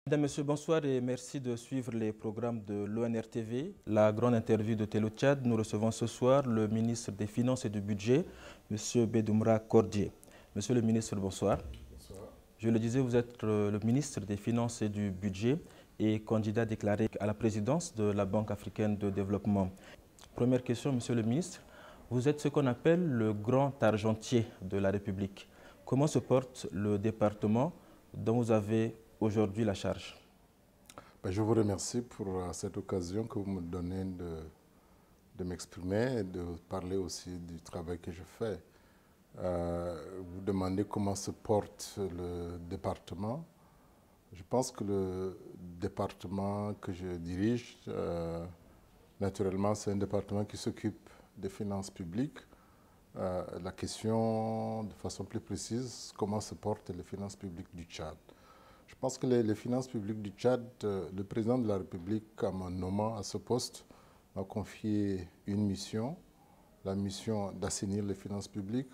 Mesdames, Messieurs, bonsoir et merci de suivre les programmes de l'ONRTV. La grande interview de Télo Tchad. Nous recevons ce soir le ministre des Finances et du Budget, M. Bedoumra Kordié. Monsieur le ministre, bonsoir. Bonsoir. Je le disais, vous êtes le ministre des Finances et du Budget et candidat déclaré à la présidence de la Banque africaine de développement. Première question, Monsieur le ministre. Vous êtes ce qu'on appelle le grand argentier de la République. Comment se porte le département dont vous avez aujourd'hui la charge? Je vous remercie pour cette occasion que vous me donnez de m'exprimer et de parler aussi du travail que je fais. Vous demandez comment se porte le département. Je pense que le département que je dirige, naturellement, c'est un département qui s'occupe des finances publiques. La question, de façon plus précise, comment se portent les finances publiques du Tchad. Je pense que les finances publiques du Tchad, le président de la République, en me nommant à ce poste, m'a confié une mission, la mission d'assainir les finances publiques,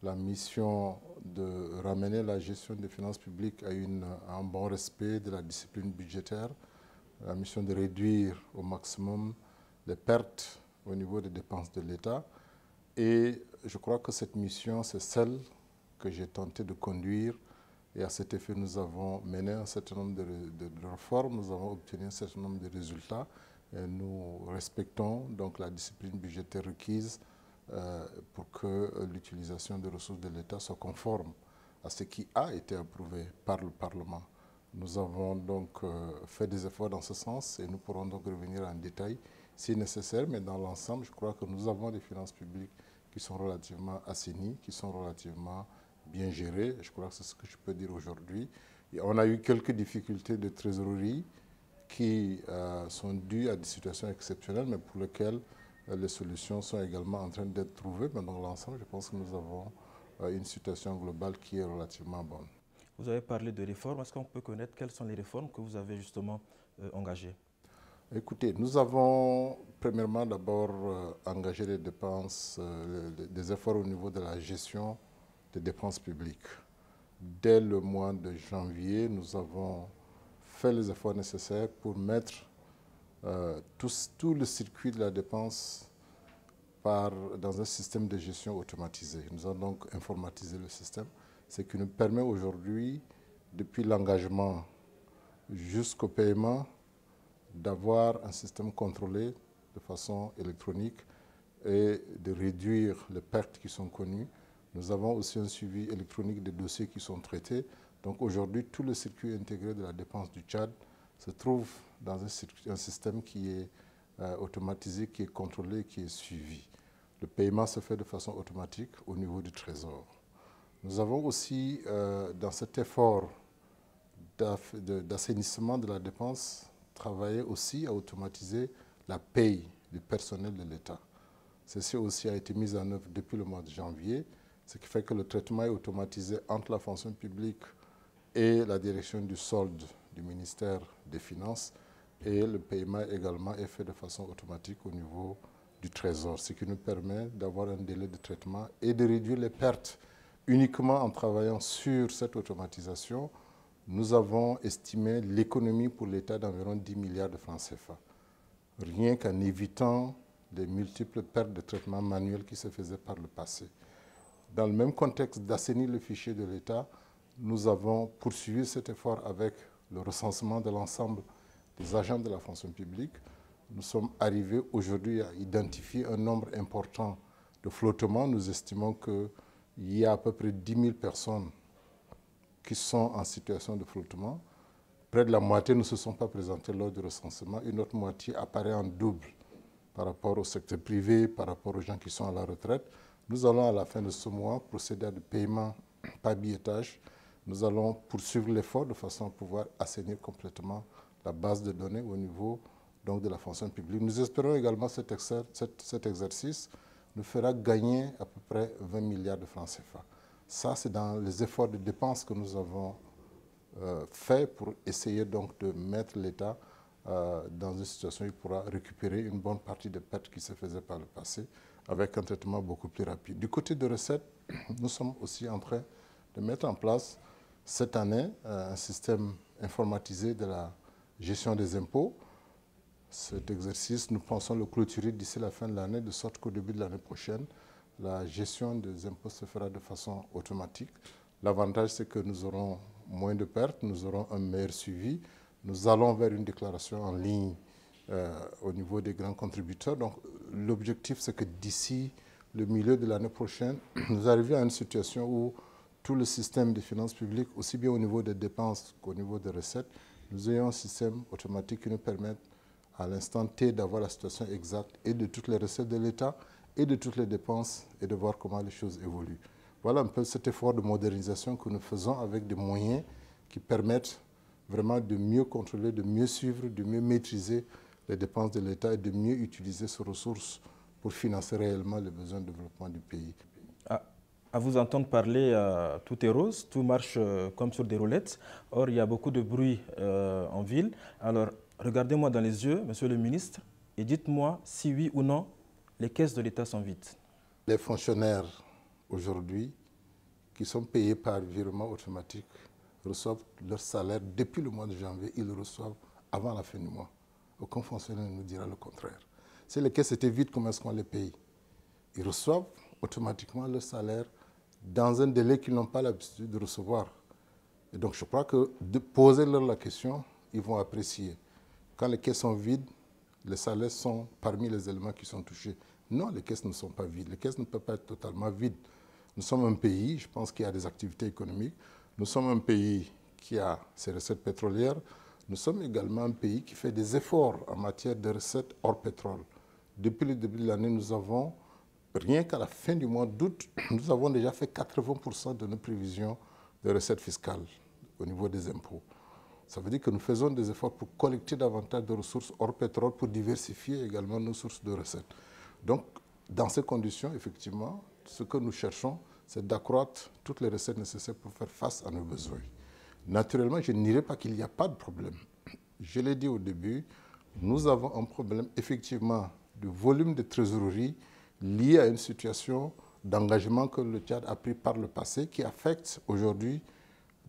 la mission de ramener la gestion des finances publiques à un bon respect de la discipline budgétaire, la mission de réduire au maximum les pertes au niveau des dépenses de l'État. Et je crois que cette mission, c'est celle que j'ai tenté de conduire. Et à cet effet, nous avons mené un certain nombre de réformes, nous avons obtenu un certain nombre de résultats. Et nous respectons donc la discipline budgétaire requise pour que l'utilisation des ressources de l'État soit conforme à ce qui a été approuvé par le Parlement. Nous avons donc fait des efforts dans ce sens et nous pourrons donc revenir en détail si nécessaire. Mais dans l'ensemble, je crois que nous avons des finances publiques qui sont relativement assainies, qui sont relativement bien géré, je crois que c'est ce que je peux dire aujourd'hui. On a eu quelques difficultés de trésorerie qui sont dues à des situations exceptionnelles, mais pour lesquelles les solutions sont également en train d'être trouvées. Mais dans l'ensemble, je pense que nous avons une situation globale qui est relativement bonne. Vous avez parlé de réformes. Est-ce qu'on peut connaître quelles sont les réformes que vous avez justement engagées? Écoutez, nous avons premièrement d'abord engagé des dépenses, des efforts au niveau de la gestion des dépenses publiques. Dès le mois de janvier, nous avons fait les efforts nécessaires pour mettre tout le circuit de la dépense dans un système de gestion automatisé. Nous avons donc informatisé le système, ce qui nous permet aujourd'hui, depuis l'engagement jusqu'au paiement, d'avoir un système contrôlé de façon électronique et de réduire les pertes qui sont connues. Nous avons aussi un suivi électronique des dossiers qui sont traités. Donc aujourd'hui, tout le circuit intégré de la dépense du Tchad se trouve dans un système qui est automatisé, qui est contrôlé, qui est suivi. Le paiement se fait de façon automatique au niveau du Trésor. Nous avons aussi, dans cet effort d'assainissement de la dépense, travaillé aussi à automatiser la paye du personnel de l'État. Ceci aussi a été mis en œuvre depuis le mois de janvier, ce qui fait que le traitement est automatisé entre la fonction publique et la direction du solde du ministère des Finances, et le paiement également est fait de façon automatique au niveau du Trésor, ce qui nous permet d'avoir un délai de traitement et de réduire les pertes. Uniquement en travaillant sur cette automatisation, nous avons estimé l'économie pour l'État d'environ 10 milliards de francs CFA, rien qu'en évitant les multiples pertes de traitement manuel qui se faisaient par le passé. Dans le même contexte d'assainir le fichier de l'État, nous avons poursuivi cet effort avec le recensement de l'ensemble des agents de la fonction publique. Nous sommes arrivés aujourd'hui à identifier un nombre important de flottements. Nous estimons qu'il y a à peu près 10 000 personnes qui sont en situation de flottement. Près de la moitié ne se sont pas présentés lors du recensement. Une autre moitié apparaît en double par rapport au secteur privé, par rapport aux gens qui sont à la retraite. Nous allons à la fin de ce mois procéder à des paiements par billettage. Nous allons poursuivre l'effort de façon à pouvoir assainir complètement la base de données au niveau donc, de la fonction publique. Nous espérons également que cet exercice nous fera gagner à peu près 20 milliards de francs CFA. Ça, c'est dans les efforts de dépenses que nous avons fait pour essayer donc de mettre l'État dans une situation où il pourra récupérer une bonne partie des pertes qui se faisaient par le passé avec un traitement beaucoup plus rapide. Du côté de recettes, nous sommes aussi en train de mettre en place cette année un système informatisé de la gestion des impôts. Cet exercice, nous pensons le clôturer d'ici la fin de l'année, de sorte qu'au début de l'année prochaine, la gestion des impôts se fera de façon automatique. L'avantage, c'est que nous aurons moins de pertes, nous aurons un meilleur suivi. Nous allons vers une déclaration en ligne au niveau des grands contributeurs. Donc, l'objectif, c'est que d'ici le milieu de l'année prochaine, nous arrivions à une situation où tout le système des finances publiques, aussi bien au niveau des dépenses qu'au niveau des recettes, nous ayons un système automatique qui nous permette à l'instant T d'avoir la situation exacte et de toutes les recettes de l'État et de toutes les dépenses et de voir comment les choses évoluent. Voilà un peu cet effort de modernisation que nous faisons avec des moyens qui permettent vraiment de mieux contrôler, de mieux suivre, de mieux maîtriser les dépenses de l'État et de mieux utiliser ces ressources pour financer réellement les besoins de développement du pays. À vous entendre parler, tout est rose, tout marche comme sur des roulettes. Or, il y a beaucoup de bruit en ville. Alors, regardez-moi dans les yeux, monsieur le ministre, et dites-moi si oui ou non, les caisses de l'État sont vides. Les fonctionnaires, aujourd'hui, qui sont payés par virement automatique, reçoivent leur salaire depuis le mois de janvier. Ils le reçoivent avant la fin du mois. Aucun fonctionnaire ne nous dira le contraire. Si les caisses étaient vides, comment est-ce qu'on les paye? Ils reçoivent automatiquement leur salaire dans un délai qu'ils n'ont pas l'habitude de recevoir. Et donc, je crois que de poser leur la question, ils vont apprécier. Quand les caisses sont vides, les salaires sont parmi les éléments qui sont touchés. Non, les caisses ne sont pas vides. Les caisses ne peuvent pas être totalement vides. Nous sommes un pays, je pense, qui a des activités économiques. Nous sommes un pays qui a ses recettes pétrolières. Nous sommes également un pays qui fait des efforts en matière de recettes hors pétrole. Depuis le début de l'année, nous avons, rien qu'à la fin du mois d'août, nous avons déjà fait 80% de nos prévisions de recettes fiscales au niveau des impôts. Ça veut dire que nous faisons des efforts pour collecter davantage de ressources hors pétrole, pour diversifier également nos sources de recettes. Donc, dans ces conditions, effectivement, ce que nous cherchons, c'est d'accroître toutes les recettes nécessaires pour faire face à nos besoins. Naturellement, je ne dirais pas qu'il n'y a pas de problème. Je l'ai dit au début, nous avons un problème effectivement de volume de trésorerie lié à une situation d'engagement que le Tchad a pris par le passé qui affecte aujourd'hui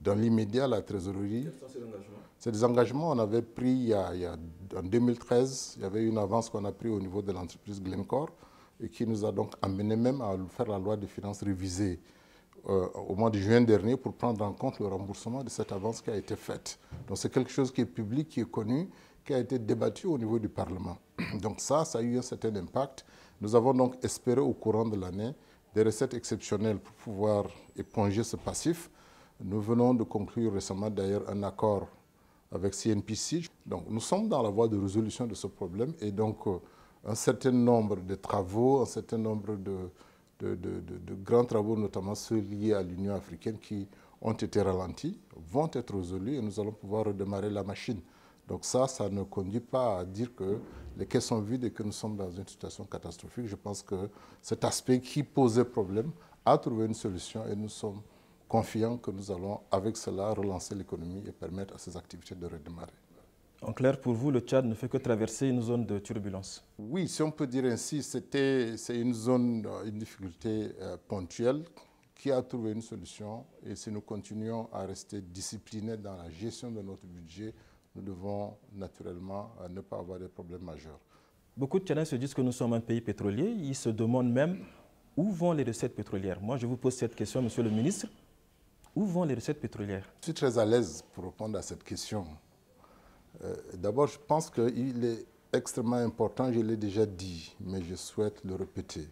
dans l'immédiat la trésorerie. Quels sont ces engagements? C'est des engagements qu'on avait pris en 2013. Il y avait une avance qu'on a prise au niveau de l'entreprise Glencore et qui nous a donc amené même à faire la loi de finances révisée au mois de juin dernier pour prendre en compte le remboursement de cette avance qui a été faite. Donc c'est quelque chose qui est public, qui est connu, qui a été débattu au niveau du Parlement. Donc ça a eu un certain impact. Nous avons donc espéré au courant de l'année des recettes exceptionnelles pour pouvoir éponger ce passif. Nous venons de conclure récemment d'ailleurs un accord avec CNPC. Donc nous sommes dans la voie de résolution de ce problème et donc un certain nombre de travaux, un certain nombre de grands travaux, notamment ceux liés à l'Union africaine qui ont été ralentis, vont être résolus et nous allons pouvoir redémarrer la machine. Donc ça ne conduit pas à dire que les caisses sont vides et que nous sommes dans une situation catastrophique. Je pense que cet aspect qui posait problème a trouvé une solution et nous sommes confiants que nous allons, avec cela, relancer l'économie et permettre à ces activités de redémarrer. En clair, pour vous, le Tchad ne fait que traverser une zone de turbulence. Oui, si on peut dire ainsi, c'est une zone, une difficulté ponctuelle qui a trouvé une solution. Et si nous continuons à rester disciplinés dans la gestion de notre budget, nous devons naturellement ne pas avoir de problèmes majeurs. Beaucoup de Tchadiens se disent que nous sommes un pays pétrolier. Ils se demandent même où vont les recettes pétrolières. Moi, je vous pose cette question, monsieur le ministre. Où vont les recettes pétrolières? Je suis très à l'aise pour répondre à cette question. D'abord, je pense qu'il est extrêmement important, je l'ai déjà dit, mais je souhaite le répéter.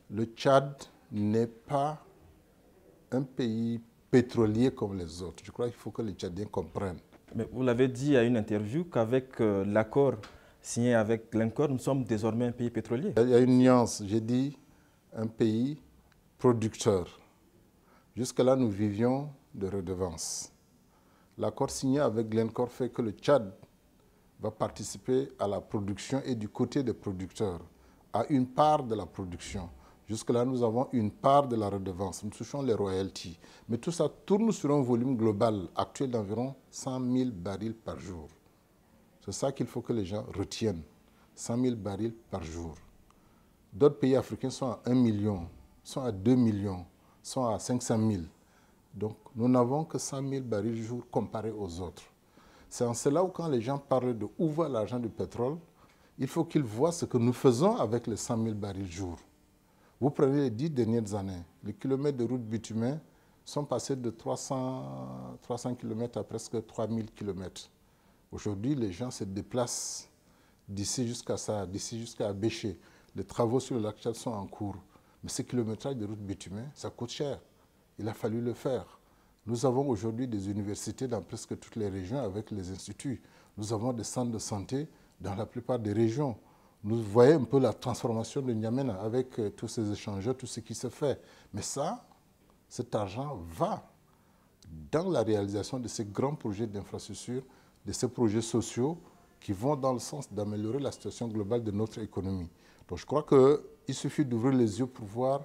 Le Tchad n'est pas un pays pétrolier comme les autres. Je crois qu'il faut que les Tchadiens comprennent. Mais vous l'avez dit à une interview qu'avec l'accord signé avec Glencore, nous sommes désormais un pays pétrolier. Il y a une nuance. J'ai dit un pays producteur. Jusque-là, nous vivions de redevances. L'accord signé avec Glencore fait que le Tchad va participer à la production et du côté des producteurs, à une part de la production. Jusque-là, nous avons une part de la redevance. Nous touchons les royalties. Mais tout ça tourne sur un volume global actuel d'environ 100 000 barils par jour. C'est ça qu'il faut que les gens retiennent. 100 000 barils par jour. D'autres pays africains sont à 1 million, sont à 2 millions, sont à 500 000. Donc, nous n'avons que 100 000 barils jour comparé aux autres. C'est en cela où quand les gens parlent de où va l'argent du pétrole, il faut qu'ils voient ce que nous faisons avec les 100 000 barils jour. Vous prenez les 10 dernières années, les kilomètres de route bitumen sont passés de 300 km à presque 3000 km. Aujourd'hui, les gens se déplacent d'ici jusqu'à ça, d'ici jusqu'à Béché. Les travaux sur le lac Tchad sont en cours. Mais ce kilométrage de route bitumen, ça coûte cher. Il a fallu le faire. Nous avons aujourd'hui des universités dans presque toutes les régions avec les instituts. Nous avons des centres de santé dans la plupart des régions. Nous voyons un peu la transformation de N'Djamena avec tous ces échangeurs, tout ce qui se fait. Mais ça, cet argent va dans la réalisation de ces grands projets d'infrastructure, de ces projets sociaux qui vont dans le sens d'améliorer la situation globale de notre économie. Donc je crois qu'il suffit d'ouvrir les yeux pour voir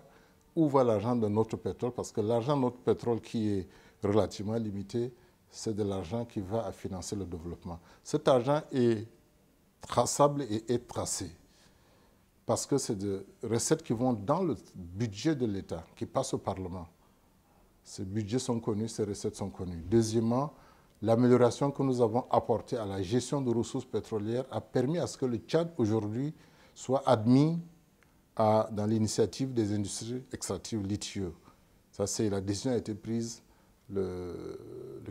où va l'argent de notre pétrole, parce que l'argent de notre pétrole qui est relativement limité, c'est de l'argent qui va à financer le développement. Cet argent est traçable et est tracé, parce que c'est des recettes qui vont dans le budget de l'État, qui passent au Parlement. Ces budgets sont connus, ces recettes sont connues. Deuxièmement, l'amélioration que nous avons apportée à la gestion de ressources pétrolières a permis à ce que le Tchad aujourd'hui soit admis dans l'initiative des industries extractives lithieux. Ça, c'est la décision a été prise le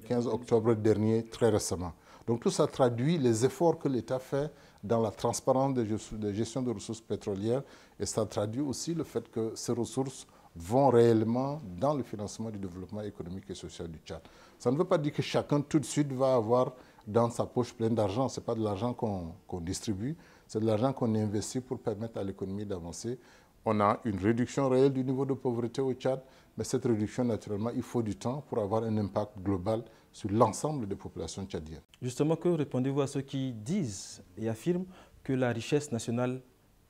15 octobre dernier, très récemment. Donc tout ça traduit les efforts que l'État fait dans la transparence de gestion de ressources pétrolières, et ça traduit aussi le fait que ces ressources vont réellement dans le financement du développement économique et social du Tchad. Ça ne veut pas dire que chacun tout de suite va avoir dans sa poche plein d'argent. Ce n'est pas de l'argent qu'on distribue, c'est de l'argent qu'on investit pour permettre à l'économie d'avancer. On a une réduction réelle du niveau de pauvreté au Tchad, mais cette réduction, naturellement, il faut du temps pour avoir un impact global sur l'ensemble des populations tchadiennes. Justement, que répondez-vous à ceux qui disent et affirment que la richesse nationale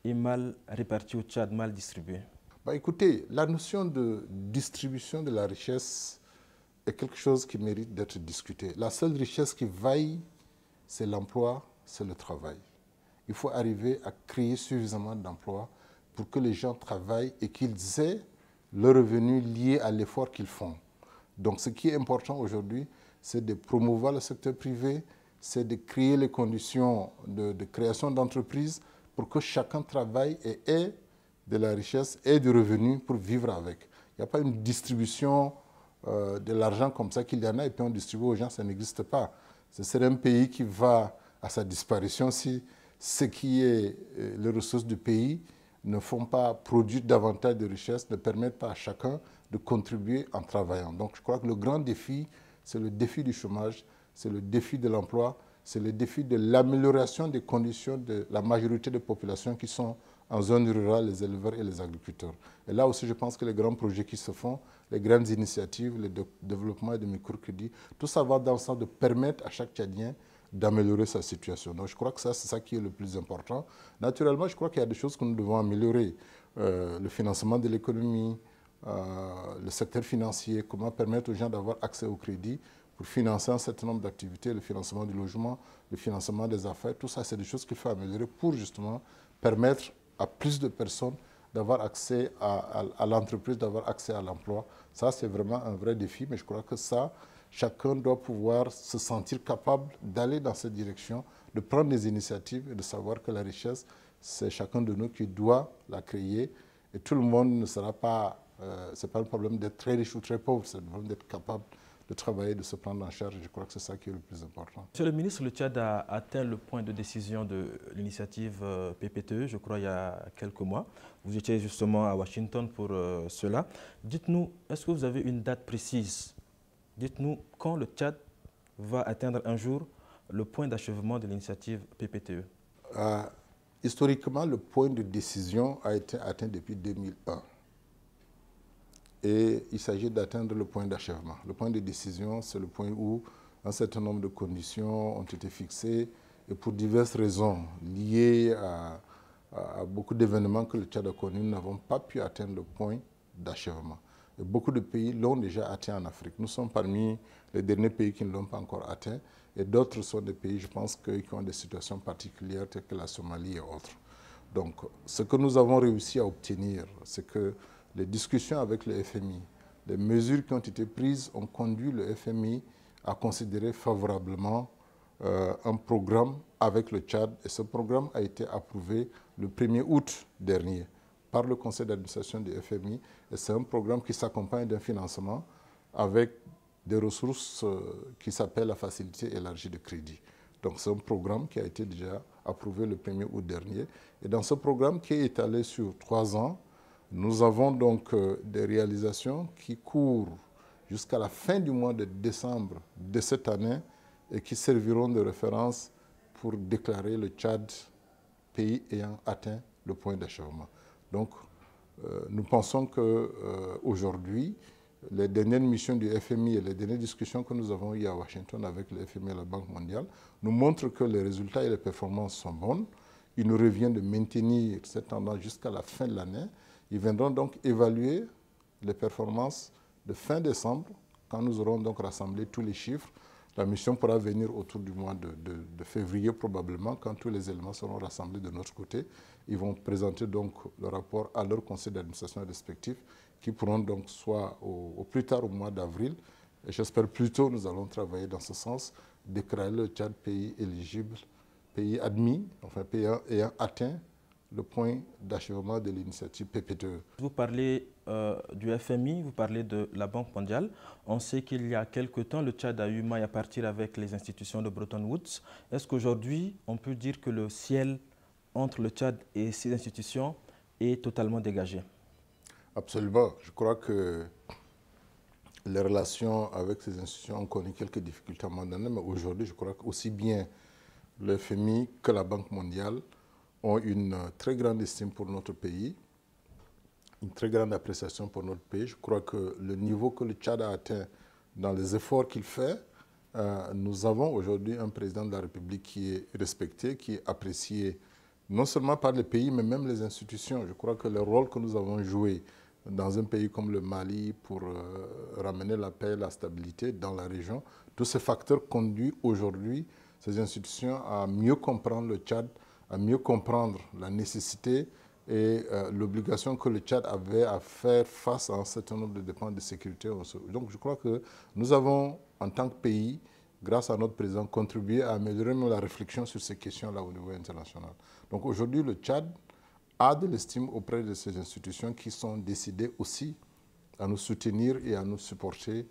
est mal répartie au Tchad, mal distribuée? Écoutez, la notion de distribution de la richesse est quelque chose qui mérite d'être discuté. La seule richesse qui vaille, c'est l'emploi, c'est le travail. Il faut arriver à créer suffisamment d'emplois pour que les gens travaillent et qu'ils aient le revenu lié à l'effort qu'ils font. Donc ce qui est important aujourd'hui, c'est de promouvoir le secteur privé, c'est de créer les conditions de création d'entreprises pour que chacun travaille et ait de la richesse et du revenu pour vivre avec. Il n'y a pas une distribution de l'argent comme ça qu'il y en a et puis on distribue aux gens, ça n'existe pas. Ce serait un pays qui va à sa disparition si ce qui est les ressources du pays ne font pas produire davantage de richesses, ne permettent pas à chacun de contribuer en travaillant. Donc je crois que le grand défi, c'est le défi du chômage, c'est le défi de l'emploi, c'est le défi de l'amélioration des conditions de la majorité des populations qui sont en zone rurale, les éleveurs et les agriculteurs. Et là aussi, je pense que les grands projets qui se font, les grandes initiatives, le développement des microcrédits, tout ça va dans le sens de permettre à chaque Tchadien d'améliorer sa situation. Donc je crois que ça, c'est ça qui est le plus important. Naturellement, je crois qu'il y a des choses que nous devons améliorer. Le financement de l'économie, le secteur financier, comment permettre aux gens d'avoir accès au crédit pour financer un certain nombre d'activités, le financement du logement, le financement des affaires, tout ça, c'est des choses qu'il faut améliorer pour justement permettre à plus de personnes d'avoir accès à l'entreprise, d'avoir accès à l'emploi. Ça, c'est vraiment un vrai défi, mais je crois que ça, chacun doit pouvoir se sentir capable d'aller dans cette direction, de prendre des initiatives et de savoir que la richesse, c'est chacun de nous qui doit la créer. Et tout le monde ne sera pas, ce n'est pas un problème d'être très riche ou très pauvre, c'est le problème d'être capable de travailler, de se prendre en charge. Je crois que c'est ça qui est le plus important. Monsieur le ministre, le Tchad a atteint le point de décision de l'initiative PPTE, je crois, il y a quelques mois. Vous étiez justement à Washington pour cela. Dites-nous, est-ce que vous avez une date précise? Dites-nous quand le Tchad va atteindre un jour le point d'achèvement de l'initiative PPTE. Historiquement, le point de décision a été atteint depuis 2001. Et il s'agit d'atteindre le point d'achèvement. Le point de décision, c'est le point où un certain nombre de conditions ont été fixées et pour diverses raisons liées à beaucoup d'événements que le Tchad a connus, nous n'avons pas pu atteindre le point d'achèvement. Beaucoup de pays l'ont déjà atteint en Afrique. Nous sommes parmi les derniers pays qui ne l'ont pas encore atteint et d'autres sont des pays, je pense, qui ont des situations particulières telles que la Somalie et autres. Donc, ce que nous avons réussi à obtenir, c'est que les discussions avec le FMI les mesures qui ont été prises ont conduit le FMI à considérer favorablement un programme avec le Tchad. Et ce programme a été approuvé le 1er août dernier par le conseil d'administration du FMI. Et c'est un programme qui s'accompagne d'un financement avec des ressources qui s'appellent la facilité élargie de crédit. Donc c'est un programme qui a été déjà approuvé le 1er août dernier. Et dans ce programme qui est étalé sur 3 ans, nous avons donc des réalisations qui courent jusqu'à la fin du mois de décembre de cette année et qui serviront de référence pour déclarer le Tchad pays ayant atteint le point d'achèvement. Donc, nous pensons qu'aujourd'hui, les dernières missions du FMI et les dernières discussions que nous avons eues à Washington avec le FMI et la Banque mondiale nous montrent que les résultats et les performances sont bonnes. Il nous revient de maintenir cette tendance jusqu'à la fin de l'année. Ils viendront donc évaluer les performances de fin décembre, quand nous aurons donc rassemblé tous les chiffres. La mission pourra venir autour du mois de février probablement, quand tous les éléments seront rassemblés de notre côté. Ils vont présenter donc le rapport à leur conseil d'administration respectif, qui pourront donc soit au plus tard au mois d'avril, et j'espère plus tôt nous allons travailler dans ce sens, déclarer le Tchad pays éligible, pays admis, enfin pays ayant atteint le point d'achèvement de l'initiative PPTE. Vous parlez du FMI, vous parlez de la Banque mondiale. On sait qu'il y a quelque temps, le Tchad a eu maille à partir avec les institutions de Bretton Woods. Est-ce qu'aujourd'hui, on peut dire que le ciel entre le Tchad et ces institutions est totalement dégagé? Absolument. Je crois que les relations avec ces institutions ont connu quelques difficultés à un moment donné, mais aujourd'hui, je crois qu'aussi bien le FMI que la Banque mondiale ont une très grande estime pour notre pays, une très grande appréciation pour notre pays. Je crois que le niveau que le Tchad a atteint dans les efforts qu'il fait, nous avons aujourd'hui un président de la République qui est respecté, qui est apprécié non seulement par les pays, mais même les institutions. Je crois que le rôle que nous avons joué dans un pays comme le Mali pour ramener la paix et la stabilité dans la région, tous ces facteurs conduisent aujourd'hui ces institutions à mieux comprendre le Tchad, à mieux comprendre la nécessité et l'obligation que le Tchad avait à faire face à un certain nombre de dépenses de sécurité. Donc je crois que nous avons, en tant que pays, grâce à notre président, contribué à améliorer la réflexion sur ces questions-là au niveau international. Donc aujourd'hui, le Tchad a de l'estime auprès de ces institutions qui sont décidées aussi à nous soutenir et à nous supporter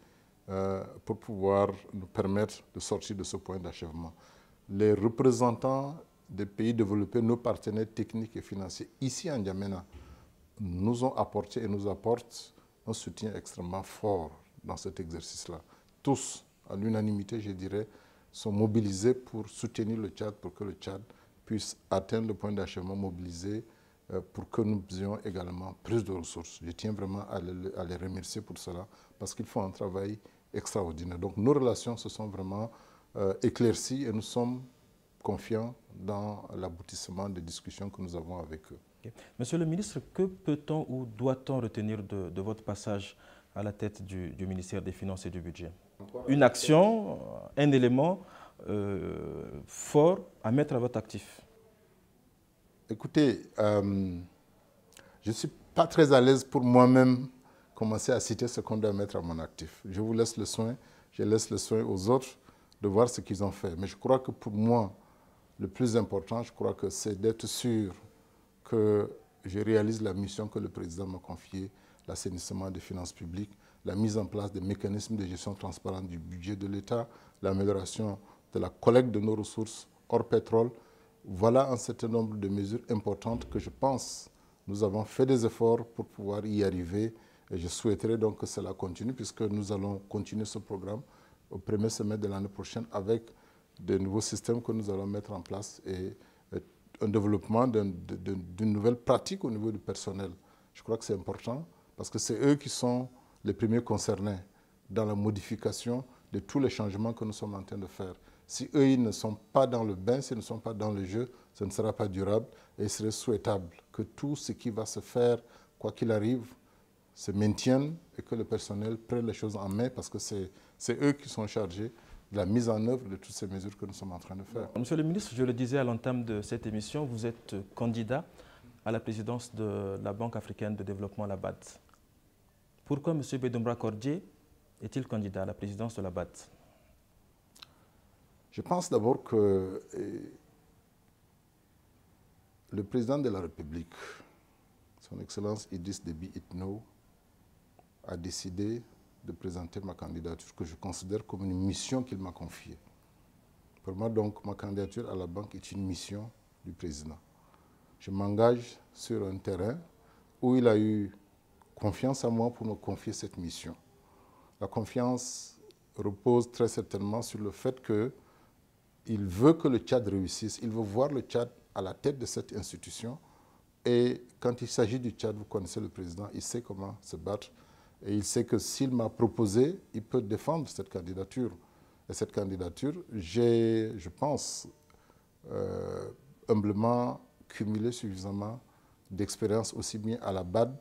pour pouvoir nous permettre de sortir de ce point d'achèvement. Les représentants des pays développés, nos partenaires techniques et financiers, ici en N'Djamena, nous ont apporté et nous apportent un soutien extrêmement fort dans cet exercice-là. Tous, à l'unanimité, je dirais, sont mobilisés pour soutenir le Tchad, pour que le Tchad puisse atteindre le point d'achèvement mobilisé, pour que nous ayons également plus de ressources. Je tiens vraiment à les remercier pour cela, parce qu'ils font un travail extraordinaire. Donc nos relations se sont vraiment éclaircies et nous sommes confiants dans l'aboutissement des discussions que nous avons avec eux. Okay. Monsieur le ministre, que peut-on ou doit-on retenir de votre passage à la tête du ministère des Finances et du Budget? Une action, un élément fort à mettre à votre actif. Écoutez, je ne suis pas très à l'aise pour moi-même commencer à citer ce qu'on doit mettre à mon actif. Je vous laisse le soin, je laisse le soin aux autres de voir ce qu'ils ont fait. Mais je crois que pour moi, le plus important, je crois que c'est d'être sûr que je réalise la mission que le président m'a confiée, l'assainissement des finances publiques, la mise en place des mécanismes de gestion transparente du budget de l'État, l'amélioration de la collecte de nos ressources hors pétrole. Voilà un certain nombre de mesures importantes que je pense nous avons fait des efforts pour pouvoir y arriver. Et je souhaiterais donc que cela continue, puisque nous allons continuer ce programme au premier semestre de l'année prochaine avec de nouveaux systèmes que nous allons mettre en place et un développement d'une nouvelle pratique au niveau du personnel. Je crois que c'est important parce que c'est eux qui sont les premiers concernés dans la modification de tous les changements que nous sommes en train de faire. Si eux, ils ne sont pas dans le bain, s'ils ne sont pas dans le jeu, ce ne sera pas durable et il serait souhaitable que tout ce qui va se faire, quoi qu'il arrive, se maintienne et que le personnel prenne les choses en main parce que c'est eux qui sont chargés de la mise en œuvre de toutes ces mesures que nous sommes en train de faire. Monsieur le ministre, je le disais à l'entame de cette émission, vous êtes candidat à la présidence de la Banque africaine de développement, la BAD. Pourquoi M. Bédoumra Kordje est-il candidat à la présidence de la BAD? Je pense d'abord que le président de la République, son Excellence Idriss Déby Itno, a décidé de présenter ma candidature, que je considère comme une mission qu'il m'a confiée. Pour moi, donc, ma candidature à la banque est une mission du président. Je m'engage sur un terrain où il a eu confiance en moi pour me confier cette mission. La confiance repose très certainement sur le fait qu'il veut que le Tchad réussisse. Il veut voir le Tchad à la tête de cette institution. Et quand il s'agit du Tchad, vous connaissez le président, il sait comment se battre. Et il sait que s'il m'a proposé, il peut défendre cette candidature. Et cette candidature, j'ai, je pense, humblement cumulé suffisamment d'expérience aussi bien à la BAD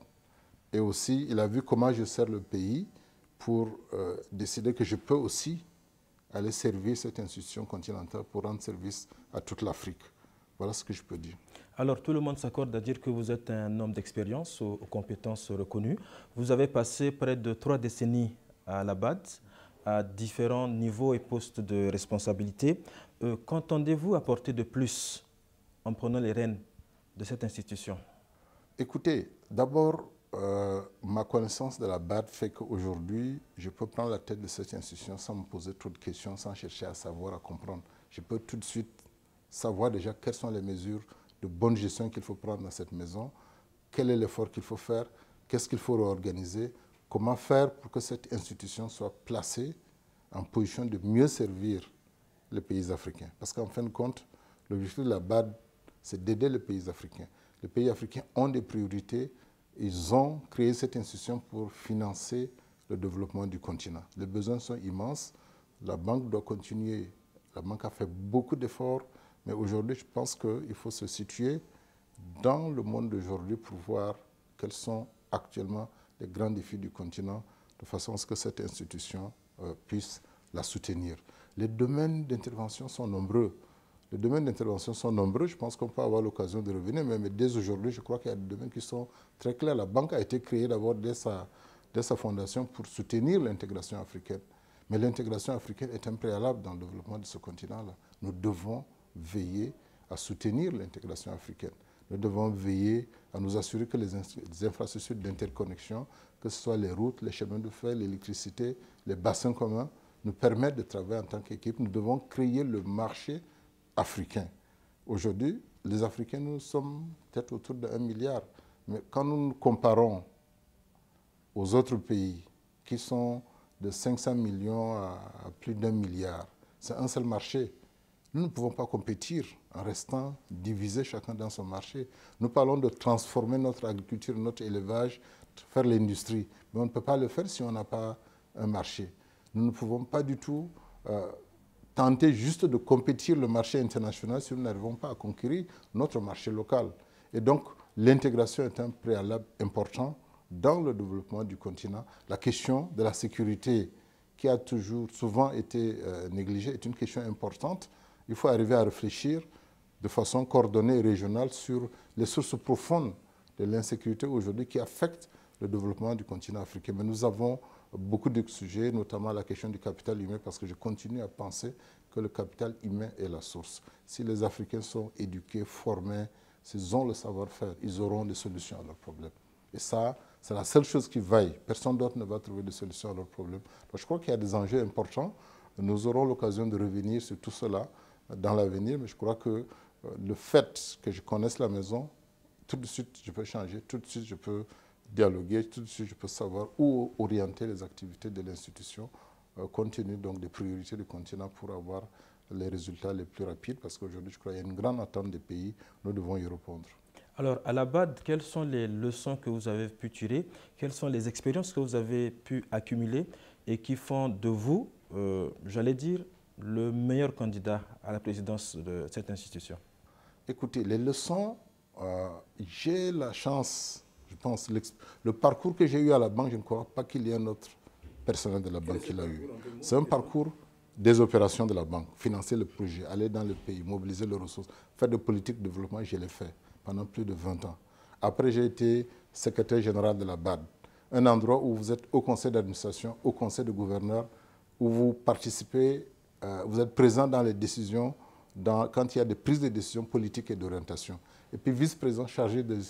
et aussi il a vu comment je sers le pays pour décider que je peux aussi aller servir cette institution continentale pour rendre service à toute l'Afrique. Voilà ce que je peux dire. Alors, tout le monde s'accorde à dire que vous êtes un homme d'expérience, aux compétences reconnues. Vous avez passé près de 3 décennies à la BAD, à différents niveaux et postes de responsabilité. Qu'entendez-vous apporter de plus en prenant les rênes de cette institution? Écoutez, d'abord, ma connaissance de la BAD fait qu'aujourd'hui, je peux prendre la tête de cette institution sans me poser trop de questions, sans chercher à savoir, à comprendre. Je peux tout de suite savoir déjà quelles sont les mesures de bonne gestion qu'il faut prendre dans cette maison, quel est l'effort qu'il faut faire, qu'est-ce qu'il faut réorganiser, comment faire pour que cette institution soit placée en position de mieux servir les pays africains. Parce qu'en fin de compte, l'objectif de la BAD, c'est d'aider les pays africains. Les pays africains ont des priorités. Ils ont créé cette institution pour financer le développement du continent. Les besoins sont immenses. La banque doit continuer. La banque a fait beaucoup d'efforts. Mais aujourd'hui, je pense qu'il faut se situer dans le monde d'aujourd'hui pour voir quels sont actuellement les grands défis du continent, de façon à ce que cette institution puisse la soutenir. Les domaines d'intervention sont nombreux. Les domaines d'intervention sont nombreux. Je pense qu'on peut avoir l'occasion de revenir, mais dès aujourd'hui, je crois qu'il y a des domaines qui sont très clairs. La banque a été créée d'abord dès sa fondation pour soutenir l'intégration africaine. Mais l'intégration africaine est un préalable dans le développement de ce continent-là. Nous devons veiller à soutenir l'intégration africaine. Nous devons veiller à nous assurer que les infrastructures d'interconnexion, que ce soit les routes, les chemins de fer, l'électricité, les bassins communs, nous permettent de travailler en tant qu'équipe. Nous devons créer le marché africain. Aujourd'hui, les Africains, nous sommes peut-être autour de 1 milliard. Mais quand nous nous comparons aux autres pays qui sont de 500 millions à plus d'1 milliard, c'est un seul marché. Nous ne pouvons pas compétir en restant divisés chacun dans son marché. Nous parlons de transformer notre agriculture, notre élevage, faire l'industrie. Mais on ne peut pas le faire si on n'a pas un marché. Nous ne pouvons pas du tout tenter juste de compétir le marché international si nous n'arrivons pas à conquérir notre marché local. Et donc, l'intégration est un préalable important dans le développement du continent. La question de la sécurité, qui a souvent été négligée, est une question importante. Il faut arriver à réfléchir de façon coordonnée et régionale sur les sources profondes de l'insécurité aujourd'hui qui affectent le développement du continent africain. Mais nous avons beaucoup de sujets, notamment la question du capital humain, parce que je continue à penser que le capital humain est la source. Si les Africains sont éduqués, formés, s'ils ont le savoir-faire, ils auront des solutions à leurs problèmes. Et ça, c'est la seule chose qui vaille. Personne d'autre ne va trouver de solutions à leurs problèmes. Donc, je crois qu'il y a des enjeux importants. Nous aurons l'occasion de revenir sur tout cela dans l'avenir, mais je crois que le fait que je connaisse la maison, tout de suite je peux changer, tout de suite je peux dialoguer, tout de suite je peux savoir où orienter les activités de l'institution compte tenu donc des priorités du continent pour avoir les résultats les plus rapides, parce qu'aujourd'hui je crois qu'il y a une grande attente des pays, nous devons y répondre. Alors, à la BAD, quelles sont les leçons que vous avez pu tirer? Quelles sont les expériences que vous avez pu accumuler et qui font de vous, j'allais dire, le meilleur candidat à la présidence de cette institution? Écoutez, les leçons, j'ai la chance, je pense, le parcours que j'ai eu à la banque, je ne crois pas qu'il y ait un autre personnel de la banque qui l'a eu. C'est un parcours des opérations de la banque, financer le projet, aller dans le pays, mobiliser les ressources, faire de politique de développement, je l'ai fait pendant plus de 20 ans. Après, j'ai été secrétaire général de la BAD. un endroit où vous êtes au conseil d'administration, au conseil de gouverneurs, où vous participez, vous êtes présent dans les décisions, quand il y a des prises de décisions politiques et d'orientation. Et puis vice-président chargé des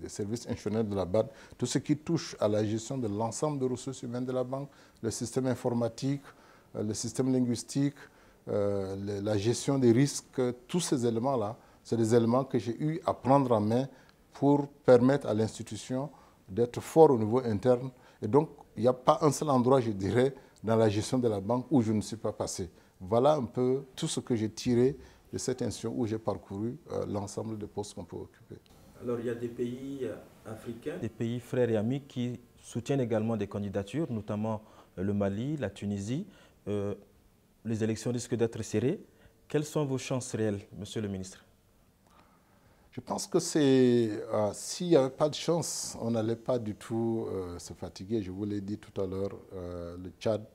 services institutionnels de la BAD, tout ce qui touche à la gestion de l'ensemble des ressources humaines de la banque, le système informatique, le système linguistique, la gestion des risques, tous ces éléments-là, c'est des éléments que j'ai eu à prendre en main pour permettre à l'institution d'être fort au niveau interne. Et donc, il n'y a pas un seul endroit, je dirais, dans la gestion de la banque où je ne suis pas passé. Voilà un peu tout ce que j'ai tiré de cette institution où j'ai parcouru l'ensemble des postes qu'on peut occuper. Alors, il y a des pays africains, des pays frères et amis qui soutiennent également des candidatures, notamment le Mali, la Tunisie. Les élections risquent d'être serrées. Quelles sont vos chances réelles, monsieur le ministre? Je pense que s'il n'y avait pas de chance, on n'allait pas du tout se fatiguer. Je vous l'ai dit tout à l'heure, le Tchad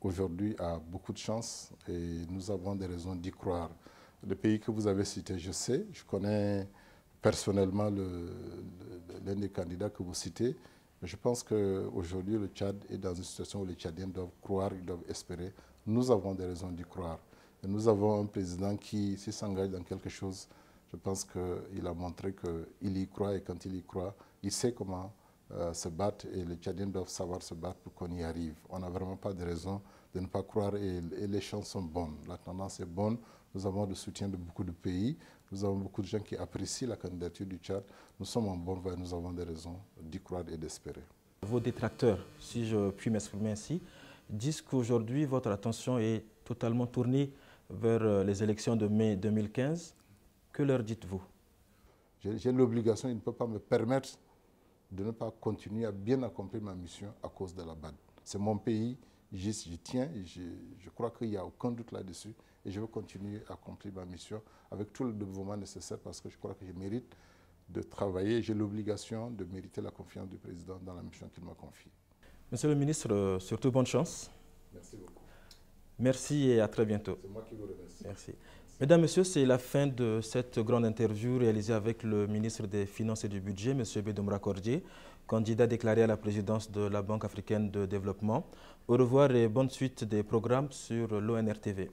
aujourd'hui a beaucoup de chance et nous avons des raisons d'y croire. Le pays que vous avez cité, je sais, je connais personnellement l'un des candidats que vous citez, mais je pense qu'aujourd'hui le Tchad est dans une situation où les Tchadiens doivent croire, ils doivent espérer. Nous avons des raisons d'y croire. Et nous avons un président qui, s'il s'engage dans quelque chose, je pense qu'il a montré qu'il y croit et quand il y croit, il sait comment se battre et les Tchadiens doivent savoir se battre pour qu'on y arrive. On n'a vraiment pas de raison de ne pas croire et les chances sont bonnes. La tendance est bonne. Nous avons le soutien de beaucoup de pays. Nous avons beaucoup de gens qui apprécient la candidature du Tchad. Nous sommes en bonne voie et nous avons des raisons d'y croire et d'espérer. Vos détracteurs, si je puis m'exprimer ainsi, disent qu'aujourd'hui votre attention est totalement tournée vers les élections de mai 2015. Que leur dites-vous? J'ai l'obligation, il ne peut pas me permettre de ne pas continuer à bien accomplir ma mission à cause de la BAD. C'est mon pays, j'y tiens, et je crois qu'il n'y a aucun doute là-dessus et je veux continuer à accomplir ma mission avec tout le dévouement nécessaire parce que je crois que je mérite de travailler, j'ai l'obligation de mériter la confiance du président dans la mission qu'il m'a confiée. Monsieur le ministre, surtout bonne chance. Merci beaucoup. Merci et à très bientôt. C'est moi qui vous remercie. Merci. Mesdames, Messieurs, c'est la fin de cette grande interview réalisée avec le ministre des Finances et du Budget, M. Bedomra Kordje, candidat déclaré à la présidence de la Banque africaine de développement. Au revoir et bonne suite des programmes sur l'ONRTV.